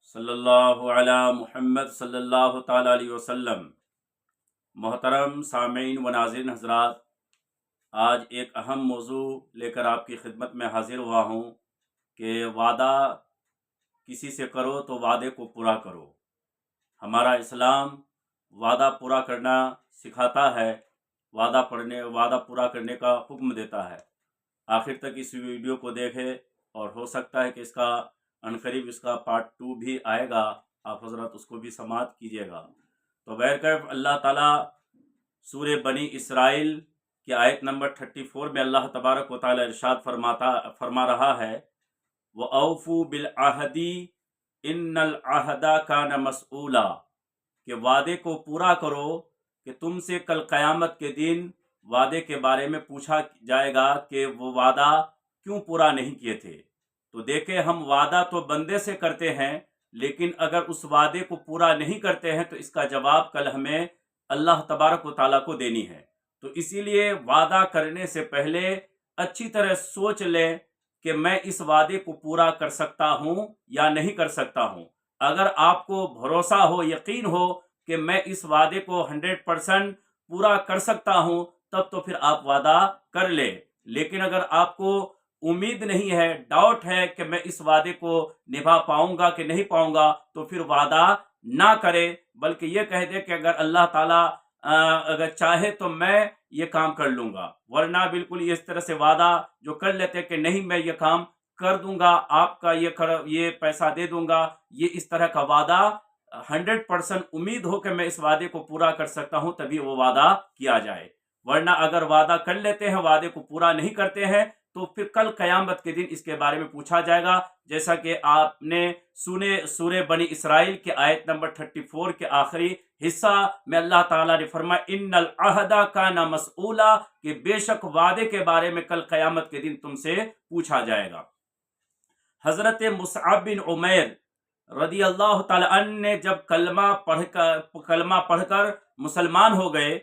सल्लल्लाहु अला मुहम्मद सल्लल्लाहु ताला अलैहि वसल्लम। मोहतरम सामीन व नाज़रीन हज़रात, आज एक अहम मौजू लेकर आपकी खिदमत में हाजिर हुआ हूँ कि वादा किसी से करो तो वादे को पूरा करो। हमारा इस्लाम वादा पूरा करना सिखाता है, वादा पूरा करने का हुक्म देता है। आखिर तक इस वीडियो को देखें और हो सकता है कि इसका अनकरीब इसका पार्ट 2 भी आएगा, आप हजरत उसको भी समाअत कीजिएगा। तो बहरकैफ अल्लाह ताला सूरे बनी इसराइल की आयत नंबर 34 में अल्लाह तबारक व तआला इरशाद फरमा रहा है, व औफू बिल आहदी इन्नल आहदा कान मसऊला, कि वादे को पूरा करो कि तुमसे कल क़यामत के दिन वादे के बारे में पूछा जाएगा कि वो वादा क्यों पूरा नहीं किए थे। तो देखें, हम वादा तो बंदे से करते हैं, लेकिन अगर उस वादे को पूरा नहीं करते हैं तो इसका जवाब कल हमें अल्लाह तबारक व तआला को देनी है। तो इसीलिए वादा करने से पहले अच्छी तरह सोच लें कि मैं इस वादे को पूरा कर सकता हूँ या नहीं कर सकता हूँ। अगर आपको भरोसा हो, यकीन हो कि मैं इस वादे को 100% पूरा कर सकता हूँ, तब तो फिर आप वादा कर ले। लेकिन अगर आपको उम्मीद नहीं है, डाउट है कि मैं इस वादे को निभा पाऊंगा कि नहीं पाऊंगा, तो फिर वादा ना करे, बल्कि ये कह दे कि अगर अल्लाह ताला अगर चाहे तो मैं ये काम कर लूंगा। वरना बिल्कुल इस तरह से वादा जो कर लेते कि नहीं मैं ये काम कर दूंगा, आपका ये पैसा दे दूंगा, ये इस तरह का वादा 100% उम्मीद हो कि मैं इस वादे को पूरा कर सकता हूं, तभी वो वादा किया जाए। वरना अगर वादा कर लेते हैं, वादे को पूरा नहीं करते हैं, तो फिर कल कयामत के दिन इसके बारे में पूछा जाएगा। जैसा कि आपने सुने सूरे बनी इसराइल के आयत नंबर 34 के आखिरी हिस्सा में अल्लाह ताला ने फरमाया, इन्नल अहदा काना मसऊला, कि बेशक वादे के बारे में कल कयामत के दिन तुमसे पूछा जाएगा। हजरत मुसअब बिन उमैर रदी अल्लाह ताला अन्हु ने जब कलमा पढ़कर मुसलमान हो गए,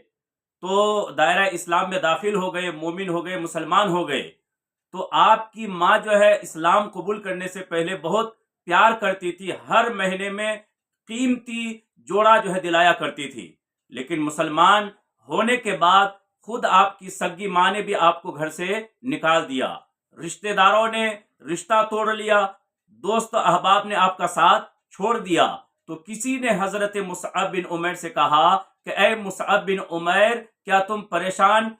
तो दायरा इस्लाम में दाखिल हो गए, मोमिन हो गए, मुसलमान हो गए, तो आपकी माँ जो है इस्लाम कबूल करने से पहले बहुत प्यार करती थी, हर महीने में कीमती जोड़ा जो है दिलाया करती थी। लेकिन मुसलमान होने के बाद खुद आपकी सगी माँ ने भी आपको घर से निकाल दिया, रिश्तेदारों ने रिश्ता तोड़ लिया, दोस्त अहबाब ने आपका साथ छोड़ दिया। तो किसी ने हजरत मुसअब बिन उमैर से कहा कि ऐ मुसअब बिन उमैर, क्या तुम परेशान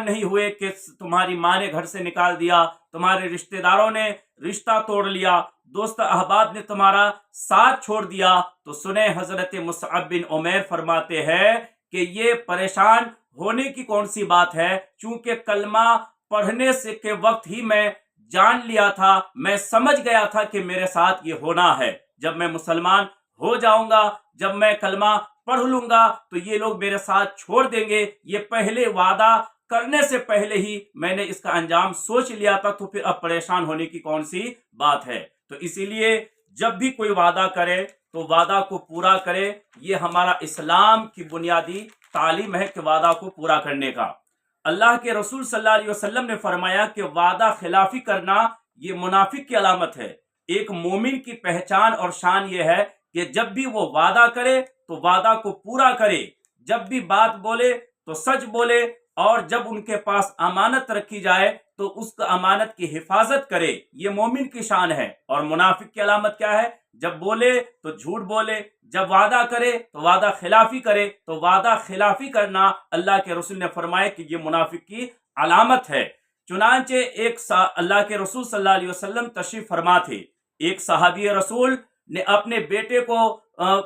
नहीं हुए कि तुम्हारी माँ ने घर से निकाल दिया, तुम्हारे रिश्तेदारों ने रिश्ता तोड़ लिया, दोस्त अहबाब ने तुम्हारा साथ छोड़ दिया। तो सुने, हजरत मुसअब बिन उमैर फरमाते हैं कि ये परेशान होने की कौन सी बात है, चूंकि कलमा पढ़ने से के वक्त ही मैं जान लिया था, मैं समझ गया था कि मेरे साथ ये होना है। जब मैं मुसलमान हो जाऊंगा, जब मैं कलमा पढ़ लूंगा, तो ये लोग मेरे साथ छोड़ देंगे। ये पहले वादा करने से पहले ही मैंने इसका अंजाम सोच लिया था, तो फिर अब परेशान होने की कौन सी बात है। तो इसीलिए जब भी कोई वादा करे तो वादा को पूरा करे। ये हमारा इस्लाम की बुनियादी तालीम है कि वादा को पूरा करने का। अल्लाह के रसूल सल्लल्लाहु अलैहि वसल्लम ने फरमाया कि वादा खिलाफी करना ये मुनाफिक की अलामत है। एक मोमिन की पहचान और शान ये है कि जब भी वो वादा करे तो वादा को पूरा करे, जब भी बात बोले तो सच बोले, और जब उनके पास अमानत रखी जाए तो उस अमानत की हिफाजत करे। ये मोमिन की शान है। और मुनाफिक की अलामत क्या है? जब बोले तो झूठ बोले, जब वादा करे तो वादा खिलाफी करे। तो वादा खिलाफी करना अल्लाह के रसूल ने फरमाया कि ये मुनाफिक की अलामत है। चुनांचे अल्लाह के रसूल सल्लल्लाहु अलैहि वसल्लम तशरीफ फरमा थे। एक सहाबी रसूल ने अपने बेटे को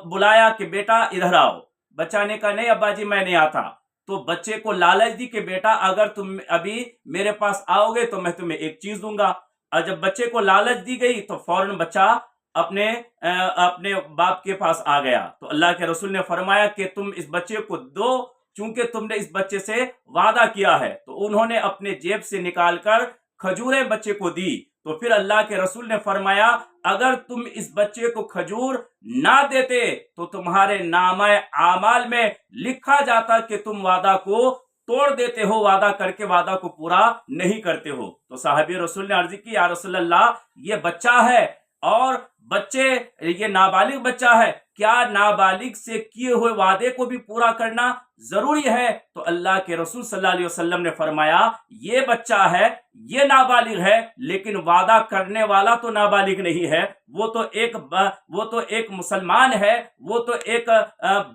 बुलाया कि बेटा इधर आओ। बच्चा ने कहा, नहीं अब्बा जी मैं नहीं आता। तो बच्चे को लालच दी कि बेटा अगर तुम अभी मेरे पास आओगे तो मैं तुम्हें एक चीज दूंगा। और जब बच्चे को लालच दी गई तो फौरन बच्चा अपने बाप के पास आ गया। तो अल्लाह के रसूल ने फरमाया कि तुम इस बच्चे को दो, चूंकि तुमने इस बच्चे से वादा किया है। तो उन्होंने अपने जेब से निकालकर खजूरें बच्चे को दी। तो फिर अल्लाह के रसूल ने फरमाया, अगर तुम इस बच्चे को खजूर ना देते तो तुम्हारे नामे आमाल में लिखा जाता कि तुम वादा को तोड़ देते हो, वादा करके वादा को पूरा नहीं करते हो। तो साहबी रसूल ने अर्ज की, या रसूल अल्लाह, ये बच्चा है और بچے، یہ نابالغ بچہ ہے، کیا نابالغ سے کیے ہوئے وعدے کو بھی پورا کرنا ضروری ہے؟ تو اللہ کے رسول صلی اللہ علیہ وسلم نے فرمایا یہ بچہ ہے، یہ نابالغ ہے، لیکن وعدہ کرنے والا تو نابالغ نہیں ہے، وہ تو ایک مسلمان ہے، وہ تو ایک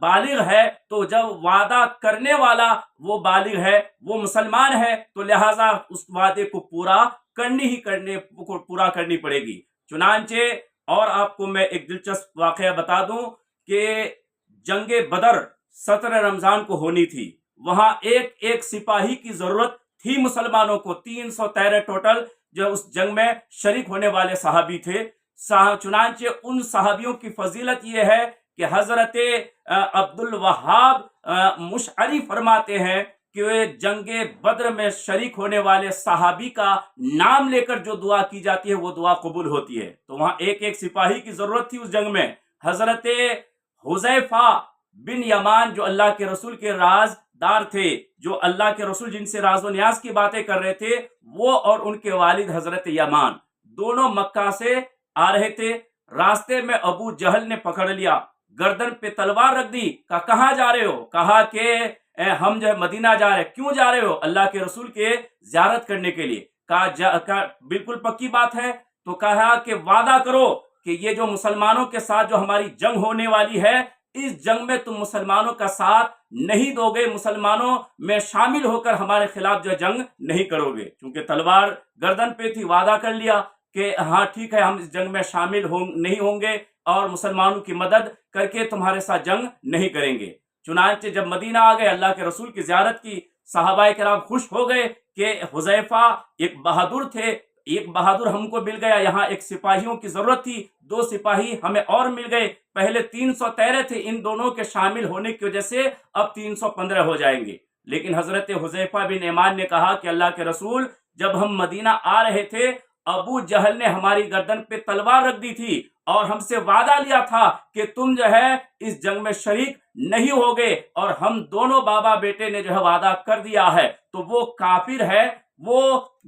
بالغ ہے۔ تو جب وعدہ کرنے والا وہ بالغ ہے، وہ مسلمان ہے، تو لہٰذا اس وعدے کو پورا کرنی پڑے گی۔ چنانچہ اور آپ کو میں ایک دلچسپ واقعہ بتا دوں کہ جنگ بدر 17 رمضان کو ہونی تھی، وہاں ایک سپاہی کی ضرورت تھی مسلمانوں کو، 313 ٹوٹل جو اس جنگ میں شریک ہونے والے صحابی تھے۔ چنانچہ ان صحابیوں کی فضیلت یہ ہے کہ حضرت عبد الوہاب مشعری فرماتے ہیں کہ جنگ بدر میں شریک ہونے والے صحابی کا نام لے کر جو دعا کی جاتی ہے وہ دعا قبول ہوتی ہے۔ تو وہاں ایک سپاہی کی ضرورت تھی اس جنگ میں۔ حضرت حذیفہ بن یمان جو اللہ کے رسول کے رازدار تھے، جو اللہ کے رسول جن سے راز و نیاز کی باتیں کر رہے تھے، وہ اور ان کے والد حضرت یمان دونوں مکہ سے آ رہے تھے۔ راستے میں ابو جہل نے پکڑ لیا، گردن پہ تلوار رکھ دی، کہاں جا رہے ہو؟ کہا کہ ہم جو ہے مدینہ جا رہے ہیں۔ کیوں جا رہے ہو؟ اللہ کے رسول کے زیارت کرنے کے لیے۔ کہا بالکل پکی بات ہے۔ تو کہا کہ وعدہ کرو کہ یہ جو مسلمانوں کے ساتھ جو ہماری جنگ ہونے والی ہے، اس جنگ میں تم مسلمانوں کا ساتھ نہیں دو گے، مسلمانوں میں شامل ہو کر ہمارے خلاف جو جنگ نہیں کرو گے۔ چونکہ تلوار گردن پہ تھی، وعدہ کر لیا کہ ہاں ٹھیک ہے، ہم اس جنگ میں شامل نہیں ہوں گے اور مسلمانوں کی مدد کر کے تمہارے ساتھ جنگ نہیں کریں گے۔ چنانچہ جب مدینہ آ گئے، اللہ کے رسول کی زیارت کی، صحابہ کرام خوش ہو گئے کہ حذیفہ ایک بہادر تھے، ایک بہادر ہم کو مل گیا۔ یہاں ایک سپاہیوں کی ضرورت تھی، 2 سپاہی ہمیں اور مل گئے۔ پہلے 313 تھے، ان دونوں کے شامل ہونے کی وجہ سے اب 315 ہو جائیں گے۔ لیکن حضرت حذیفہ بن یمان نے کہا کہ اللہ کے رسول، جب ہم مدینہ آ رہے تھے، ابو جہل نے ہماری گردن پہ تلوار رکھ دی تھی اور ہم سے وعدہ لیا تھا کہ تم جو ہے اس جنگ میں شریک نہیں ہوگے، اور ہم دونوں بابا بیٹے نے جو ہے وعدہ کر دیا ہے، تو وہ کافر ہے، وہ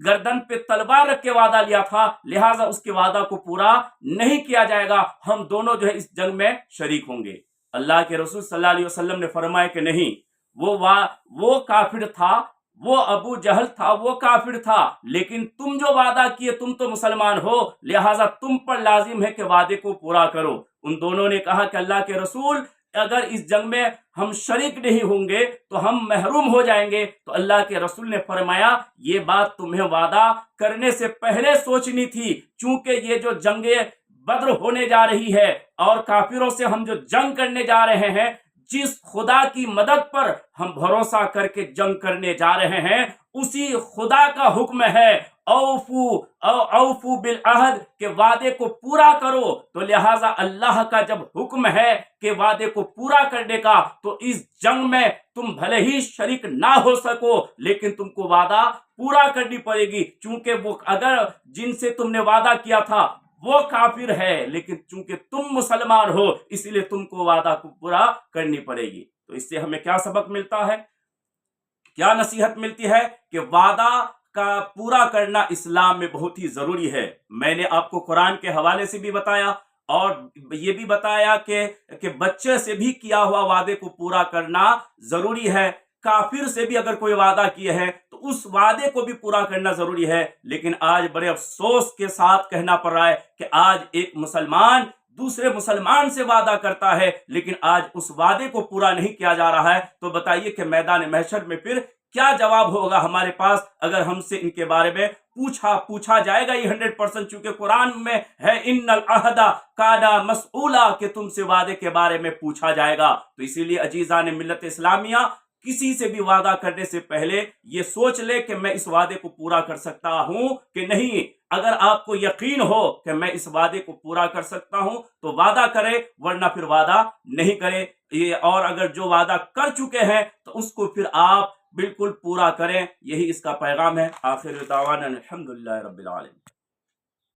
گردن پہ تلوار رکھ کے وعدہ لیا تھا، لہٰذا اس کے وعدہ کو پورا نہیں کیا جائے گا، ہم دونوں جو ہے اس جنگ میں شریک ہوں گے۔ اللہ کے رسول صلی اللہ علیہ وسلم نے فرمایا کہ نہیں، وہ کافر تھا، وہ ابو جہل تھا، وہ کافر تھا، لیکن تم جو وعدہ کیے، تم تو مسلمان ہو، لہٰذا تم پر لازم ہے کہ وعدے کو پورا کرو۔ ان دونوں نے کہا کہ اللہ کے رسول، اگر اس جنگ میں ہم شریک نہیں ہوں گے تو ہم محروم ہو جائیں گے۔ تو اللہ کے رسول نے فرمایا یہ بات تمہیں وعدہ کرنے سے پہلے سوچنی تھی، چونکہ یہ جو جنگ بدر ہونے جا رہی ہے اور کافروں سے ہم جو جنگ کرنے جا رہے ہیں، جس خدا کی مدد پر ہم بھروسہ کر کے جنگ کرنے جا رہے ہیں، اسی خدا کا حکم ہے اوفو بالعہد، کہ وعدے کو پورا کرو۔ تو لہٰذا اللہ کا جب حکم ہے کہ وعدے کو پورا کرنے کا، تو اس جنگ میں تم بھلے ہی شریک نہ ہو سکو، لیکن تم کو وعدہ پورا کرنی پڑے گی، چونکہ وہ اگر جن سے تم نے وعدہ کیا تھا وہ کافر ہے، لیکن چونکہ تم مسلمان ہو، اس لیے تم کو وعدہ کو پورا کرنی پڑے گی۔ تو اس سے ہمیں کیا سبق ملتا ہے، کیا نصیحت ملتی ہے؟ کہ وعدہ کا پورا کرنا اسلام میں بہت ہی ضروری ہے۔ میں نے آپ کو قرآن کے حوالے سے بھی بتایا اور یہ بھی بتایا کہ بچے سے بھی کیا ہوا وعدے کو پورا کرنا ضروری ہے۔ کافر سے بھی اگر کوئی وعدہ کیا ہے تو اس وعدے کو بھی پورا کرنا ضروری ہے۔ لیکن آج بڑے افسوس کے ساتھ کہنا پڑ رہا ہے کہ آج ایک مسلمان دوسرے مسلمان سے وعدہ کرتا ہے، لیکن آج اس وعدے کو پورا نہیں کیا جا رہا ہے۔ تو بتائیے کہ میدان محشر میں پھر کیا جواب ہوگا ہمارے پاس اگر ہم سے ان کے بارے میں پوچھا جائے گا؟ یہ 100%، چونکہ قرآن میں ہے ان العہد کان مسئولا، کہ تم سے وعدے کے بارے میں پوچھا جائے گا۔ تو اسی لیے عزیزان ملت اسلامیہ، کسی سے بھی وعدہ کرنے سے پہلے یہ سوچ لے کہ میں اس وعدے کو پورا کر سکتا ہوں کہ نہیں۔ اگر آپ کو یقین ہو کہ میں اس وعدے کو پورا کر سکتا ہوں تو وعدہ کرے، ورنہ پھر وعدہ نہیں کرے۔ اور اگر جو وعدہ کر چکے ہیں تو اس کو پھر آپ بالکل پورا کریں، یہی اس کا پیغام ہے۔ آخر دعوانا الحمدللہ رب العالمین۔